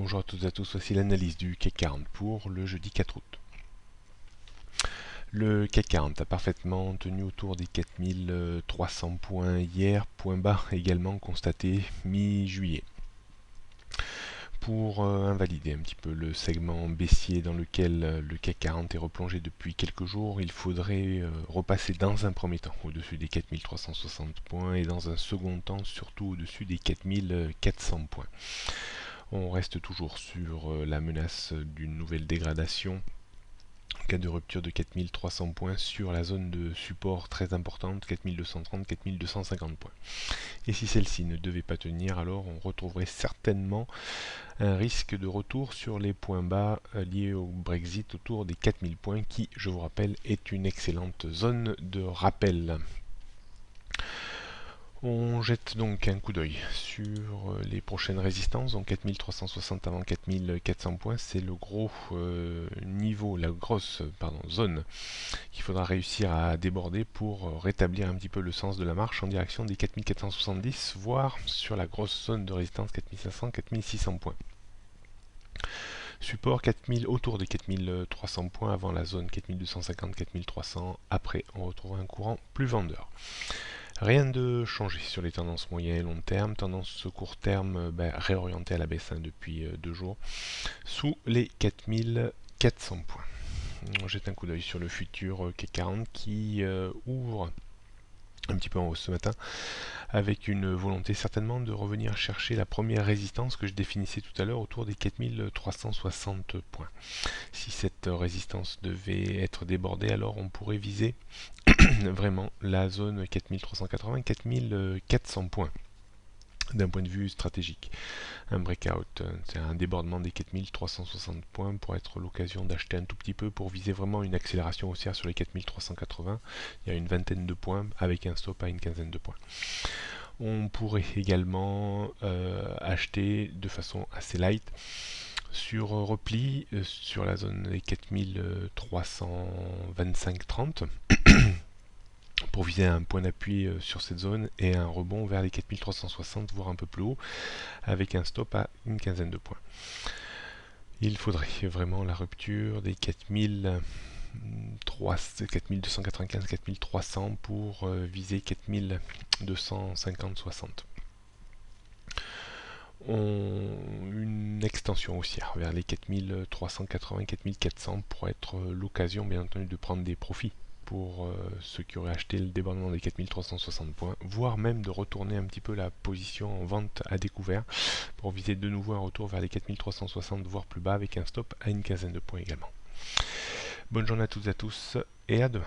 Bonjour à toutes et à tous, voici l'analyse du CAC 40 pour le jeudi 4 août. Le CAC 40 a parfaitement tenu autour des 4300 points hier, point bas également constaté mi-juillet. Pour invalider un petit peu le segment baissier dans lequel le CAC 40 est replongé depuis quelques jours, il faudrait repasser dans un premier temps au-dessus des 4360 points et dans un second temps surtout au-dessus des 4400 points. On reste toujours sur la menace d'une nouvelle dégradation en cas de rupture de 4300 points sur la zone de support très importante, 4230-4250 points. Et si celle-ci ne devait pas tenir, alors on retrouverait certainement un risque de retour sur les points bas liés au Brexit autour des 4000 points qui, je vous rappelle, est une excellente zone de rappel. On jette donc un coup d'œil sur les prochaines résistances, donc 4360 avant 4400 points, c'est le gros niveau, la grosse zone qu'il faudra réussir à déborder pour rétablir un petit peu le sens de la marche en direction des 4470, voire sur la grosse zone de résistance 4500-4600 points. Support 4000, autour des 4300 points avant la zone 4250-4300, après on retrouvera un courant plus vendeur. Rien de changé sur les tendances moyen et long terme, tendance court terme réorientée à la baisse depuis 2 jours, sous les 4400 points. On jette un coup d'œil sur le futur CAC 40 qui ouvre un petit peu en hausse ce matin, avec une volonté certainement de revenir chercher la première résistance que je définissais tout à l'heure autour des 4360 points. Si cette résistance devait être débordée, alors on pourrait viser vraiment la zone 4380-4400 points d'un point de vue stratégique. Un breakout, c'est un débordement des 4360 points pour être l'occasion d'acheter un tout petit peu pour viser vraiment une accélération haussière sur les 4380. Il y a une vingtaine de points avec un stop à une quinzaine de points. On pourrait également acheter de façon assez light sur repli sur la zone des 4325-30 pour viser un point d'appui sur cette zone et un rebond vers les 4360 voire un peu plus haut avec un stop à une quinzaine de points. Il faudrait vraiment la rupture des 4295-4300 pour viser 4250-60. Une extension haussière vers les 4380-4400 pour être l'occasion bien entendu de prendre des profits pour ceux qui auraient acheté le débordement des 4360 points, voire même de retourner un petit peu la position en vente à découvert pour viser de nouveau un retour vers les 4360 voire plus bas avec un stop à une quinzaine de points également. Bonne journée à toutes et à tous et à demain.